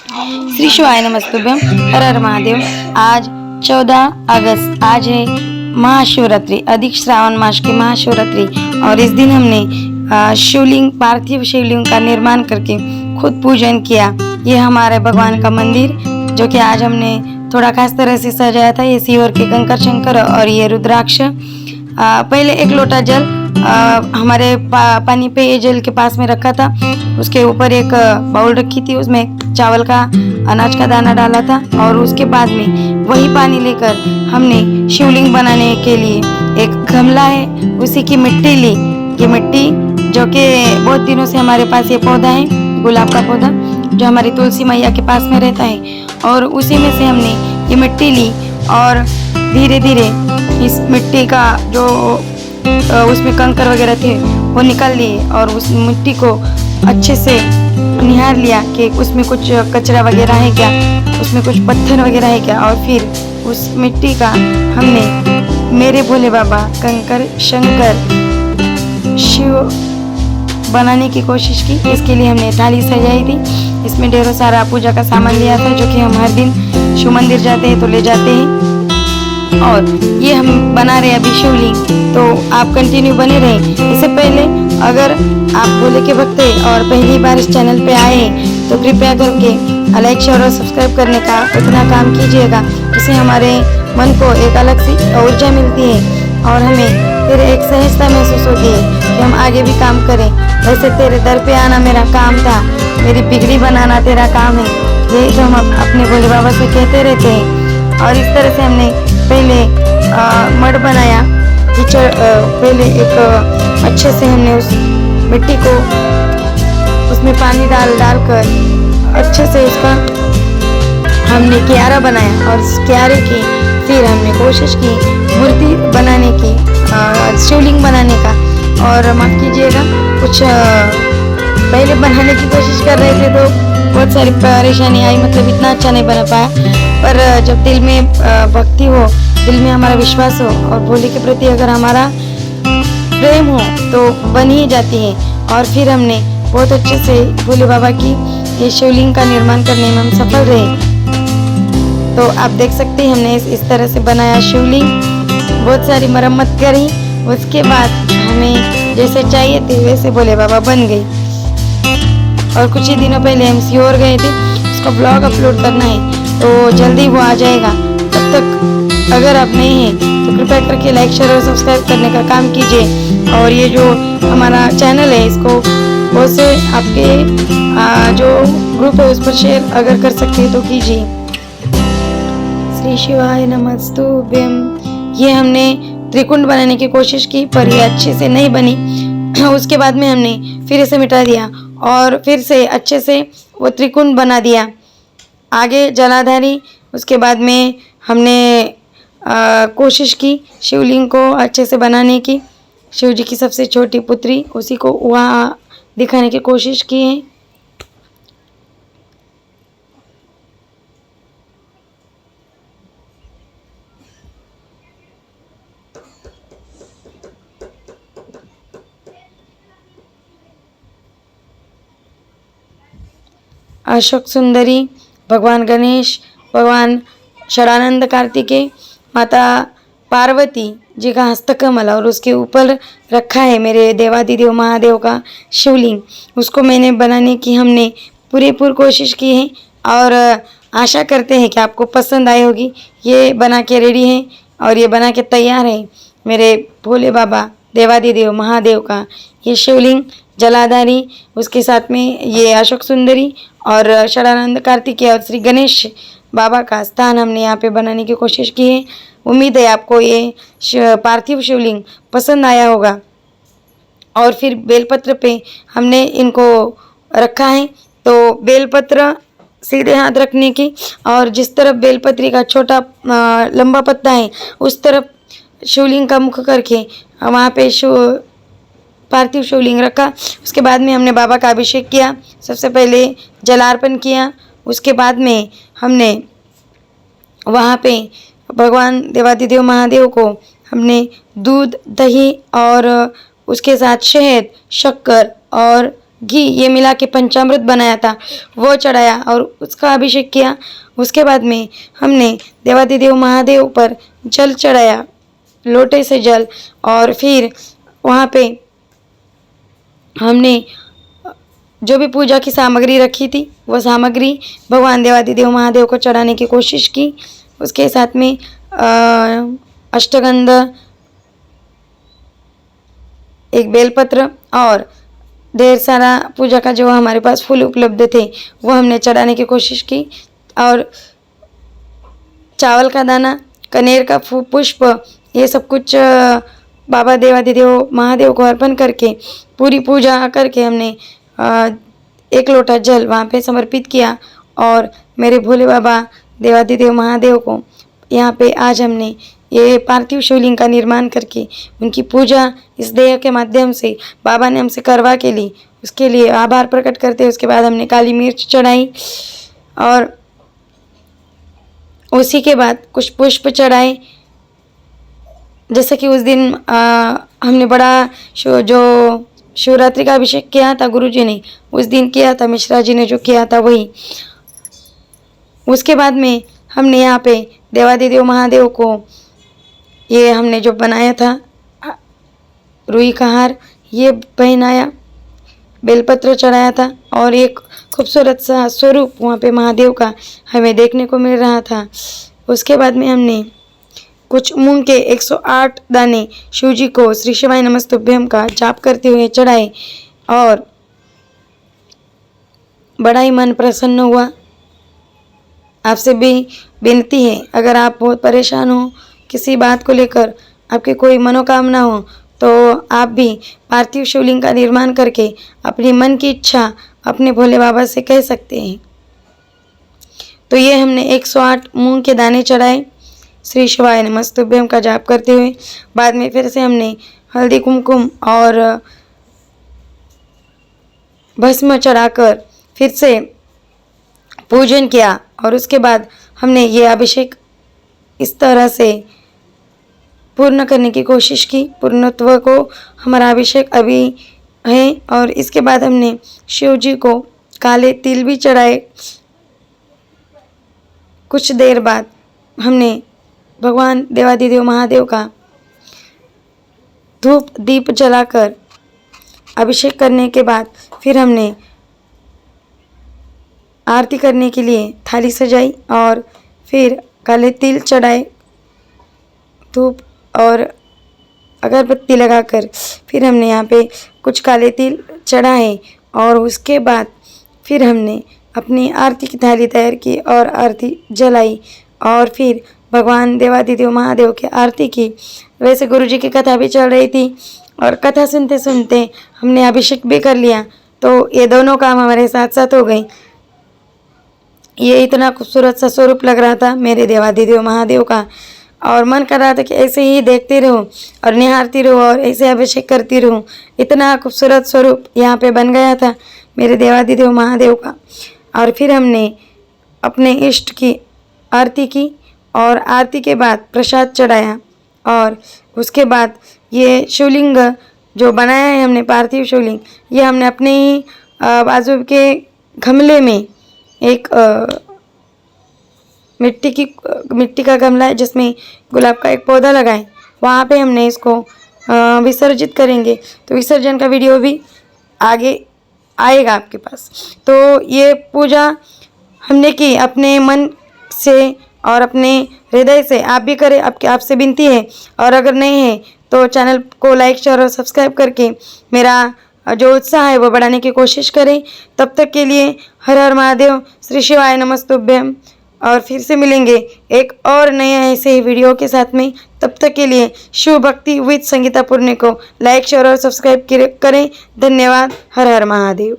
श्री शिवाय नमस्तुभ्यम। हर हर महादेव। आज 14 अगस्त, आज है महाशिवरात्रि, अधिक श्रावण मास की महाशिवरात्रि। और इस दिन हमने शिवलिंग, पार्थिव शिवलिंग का निर्माण करके खुद पूजन किया। ये हमारे भगवान का मंदिर जो कि आज हमने थोड़ा खास तरह से सजाया था। ये शिव के कंकर शंकर और ये रुद्राक्ष। पहले एक लोटा जल हमारे पानी पे ये जल के पास में रखा था। उसके ऊपर एक बाउल रखी थी, उसमें चावल का, अनाज का दाना डाला था। और उसके बाद में वही पानी लेकर हमने शिवलिंग बनाने के लिए एक गमला है, उसी की मिट्टी ली। ये मिट्टी जो कि बहुत दिनों से हमारे पास ये पौधा है, गुलाब का पौधा जो हमारी तुलसी मैया के पास में रहता है। और उसी में से हमने ये मिट्टी ली और धीरे धीरे इस मिट्टी का जो उसमें कंकर वगैरह थे वो निकाल लिए और उस मिट्टी को अच्छे से निहार लिया कि उसमें कुछ कचरा वगैरह है क्या, उसमें कुछ पत्थर वगैरह है क्या। और फिर उस मिट्टी का हमने मेरे भोले बाबा कंकर शंकर शिव बनाने की कोशिश की। इसके लिए हमने थाली सजाई थी। इसमें ढेरों सारा पूजा का सामान लिया था जो कि हम हर दिन शिव मंदिर जाते हैं तो ले जाते हैं। और ये हम बना रहे अभी शिवलिंग, तो आप कंटिन्यू बने रहें। इससे पहले अगर आप भोले के भक्त हैं और पहली बार इस चैनल पे आए हैं तो कृपया करके लाइक, शेयर और सब्सक्राइब करने का उतना काम कीजिएगा। इससे हमारे मन को एक अलग सी ऊर्जा मिलती है और हमें फिर एक सहजता महसूस होती है कि हम आगे भी काम करें। वैसे तेरे दर पे आना मेरा काम था, मेरी बिगड़ी बनाना तेरा काम है, यही तो हम अपने भोले बाबा से कहते रहते हैं। और इस तरह से हमने पहले मड बनाया। पहले एक अच्छे से हमने उस मिट्टी को उसमें पानी डालकर अच्छे से उसका हमने क्यारा बनाया। और इस क्यारे की फिर हमने कोशिश की मूर्ति बनाने की, शिवलिंग बनाने का। और माफ़ कीजिएगा, कुछ पहले बनाने की कोशिश कर रहे थे तो बहुत सारी परेशानी आई, मतलब इतना अच्छा नहीं बना पाया। पर जब दिल में भक्ति हो, दिल में हमारा विश्वास हो और भोले के प्रति अगर हमारा प्रेम हो तो बन ही जाती है। और फिर हमने बहुत अच्छे से भोले बाबा की ये शिवलिंग का निर्माण करने में हम सफल रहे। तो आप देख सकते हैं हमने इस तरह से बनाया शिवलिंग, बहुत सारी मरम्मत करी। उसके बाद हमें जैसे चाहिए थे वैसे भोले बाबा बन गई। और कुछ ही दिनों पहले हम सीहोर गए थे, उसका ब्लॉग अपलोड करना है तो जल्दी वो आ जाएगा। तब तक अगर आप नहीं हैं तो कृपया करके लाइक, शेयर और सब्सक्राइब करने का काम कीजिए। और ये जो हमारा चैनल है इसको बहुत से आपके जो ग्रुप है उस पर शेयर अगर कर सकते हैं तो कीजिए। श्री शिवाय नमस्तुभ्यम। ये हमने त्रिकुंड बनाने की कोशिश की पर ये अच्छे से नहीं बनी। उसके बाद में हमने फिर इसे मिटा दिया और फिर से अच्छे से वो त्रिकुंड बना दिया। आगे जलाधारी, उसके बाद में हमने कोशिश की शिवलिंग को अच्छे से बनाने की। शिव जी की सबसे छोटी पुत्री, उसी को वहाँ दिखाने की कोशिश की है। अशोक सुंदरी, भगवान गणेश, भगवान षडानंद कार्तिकेय, माता पार्वती जी का हस्तकमल और उसके ऊपर रखा है मेरे देवादिदेव महादेव का शिवलिंग। उसको मैंने बनाने की हमने पूरी कोशिश की है और आशा करते हैं कि आपको पसंद आई होगी। ये बना के रेडी है और ये बना के तैयार है मेरे भोले बाबा देवादिदेव महादेव का ये शिवलिंग जलाधारी। उसके साथ में ये अशोक सुंदरी और षडानंद कार्तिकेय और श्री गणेश बाबा का स्थान हमने यहाँ पे बनाने की कोशिश की है। उम्मीद है आपको ये पार्थिव शिवलिंग पसंद आया होगा। और फिर बेलपत्र पे हमने इनको रखा है, तो बेलपत्र सीधे हाथ रखने की और जिस तरफ बेलपत्री का छोटा लंबा पत्ता है उस तरफ शिवलिंग का मुख करके वहाँ पे पार्थिव शिवलिंग रखा। उसके बाद में हमने बाबा का अभिषेक किया। सबसे पहले जलार्पण किया, उसके बाद में हमने वहाँ पे भगवान देवादिदेव महादेव को हमने दूध, दही और उसके साथ शहद, शक्कर और घी ये मिला के पंचामृत बनाया था वो चढ़ाया और उसका अभिषेक किया। उसके बाद में हमने देवाधिदेव महादेव पर जल चढ़ाया, लोटे से जल, और फिर वहाँ पे हमने जो भी पूजा की सामग्री रखी थी वो सामग्री भगवान देवाधिदेव महादेव को चढ़ाने की कोशिश की। उसके साथ में अष्टगंध, एक बेलपत्र और ढेर सारा पूजा का जो हमारे पास फूल उपलब्ध थे वो हमने चढ़ाने की कोशिश की। और चावल का दाना, कनेर का पुष्प, ये सब कुछ बाबा देवाधिदेव महादेव को अर्पण करके पूरी पूजा करके हमने 1 लोटा जल वहाँ पे समर्पित किया। और मेरे भोले बाबा देवाधिदेव महादेव को यहाँ पे आज हमने ये पार्थिव शिवलिंग का निर्माण करके उनकी पूजा इस देह के माध्यम से बाबा ने हमसे करवा के ली, उसके लिए आभार प्रकट करते। उसके बाद हमने काली मिर्च चढ़ाई और उसी के बाद कुछ पुष्प चढ़ाए। जैसे कि उस दिन हमने बड़ा जो शिवरात्रि का अभिषेक किया था गुरुजी ने, उस दिन किया था, मिश्रा जी ने जो किया था वही। उसके बाद में हमने यहाँ पे देवाधिदेव महादेव को ये हमने जो बनाया था रुई का हार ये पहनाया, बेलपत्र चढ़ाया था और एक खूबसूरत सा स्वरूप वहाँ पे महादेव का हमें देखने को मिल रहा था। उसके बाद में हमने कुछ मूंग के 108 दाने शिवजी को श्री शिवाय नमस्तुभ्यम का जाप करते हुए चढ़ाए और बड़ा ही मन प्रसन्न हुआ। आपसे भी विनती है, अगर आप बहुत परेशान हो किसी बात को लेकर, आपकी कोई मनोकामना हो, तो आप भी पार्थिव शिवलिंग का निर्माण करके अपनी मन की इच्छा अपने भोले बाबा से कह सकते हैं। तो ये हमने 108 मूंग के दाने चढ़ाए श्री शिवाय नमस्तुभ्यम का जाप करते हुए। बाद में फिर से हमने हल्दी कुमकुम और भस्म चढ़ाकर फिर से पूजन किया और उसके बाद हमने ये अभिषेक इस तरह से पूर्ण करने की कोशिश की। पूर्णत्व को हमारा अभिषेक अभी है। और इसके बाद हमने शिव जी को काले तिल भी चढ़ाए। कुछ देर बाद हमने भगवान देवाधिदेव महादेव का धूप दीप जलाकर अभिषेक करने के बाद फिर हमने आरती करने के लिए थाली सजाई और फिर काले तिल चढ़ाए, धूप और अगरबत्ती लगाकर फिर हमने यहाँ पे कुछ काले तिल चढ़ाए और उसके बाद फिर हमने अपनी आरती की थाली तैयार की और आरती जलाई और फिर भगवान देवाधिदेव महादेव की आरती की। वैसे गुरुजी की कथा भी चल रही थी और कथा सुनते सुनते हमने अभिषेक भी कर लिया, तो ये दोनों काम हमारे साथ साथ हो गई। ये इतना खूबसूरत सा स्वरूप लग रहा था मेरे देवाधिदेव महादेव का और मन कर रहा था कि ऐसे ही देखती रहूं और निहारती रहूं और ऐसे अभिषेक करती रहूं। इतना खूबसूरत स्वरूप यहाँ पे बन गया था मेरे देवाधिदेव महादेव का। और फिर हमने अपने इष्ट की आरती की और आरती के बाद प्रसाद चढ़ाया और उसके बाद ये शिवलिंग जो बनाया है हमने पार्थिव शिवलिंग, ये हमने अपने ही बाजू के गमले में एक मिट्टी का गमला है जिसमें गुलाब का एक पौधा लगाए, वहाँ पे हमने इसको विसर्जित करेंगे। तो विसर्जन का वीडियो भी आगे आएगा आपके पास। तो ये पूजा हमने की अपने मन से और अपने हृदय से। आप भी करें, आपसे विनती है। और अगर नहीं है तो चैनल को लाइक शेयर और सब्सक्राइब करके मेरा जो उत्साह है वो बढ़ाने की कोशिश करें। तब तक के लिए हर हर महादेव, श्री शिवाय नमस्तुभ्यम। और फिर से मिलेंगे एक और नए ऐसे ही वीडियो के साथ में। तब तक के लिए शिव भक्ति विद संगीता पुण्य को लाइक शेयर और सब्सक्राइब करें। धन्यवाद। हर हर महादेव।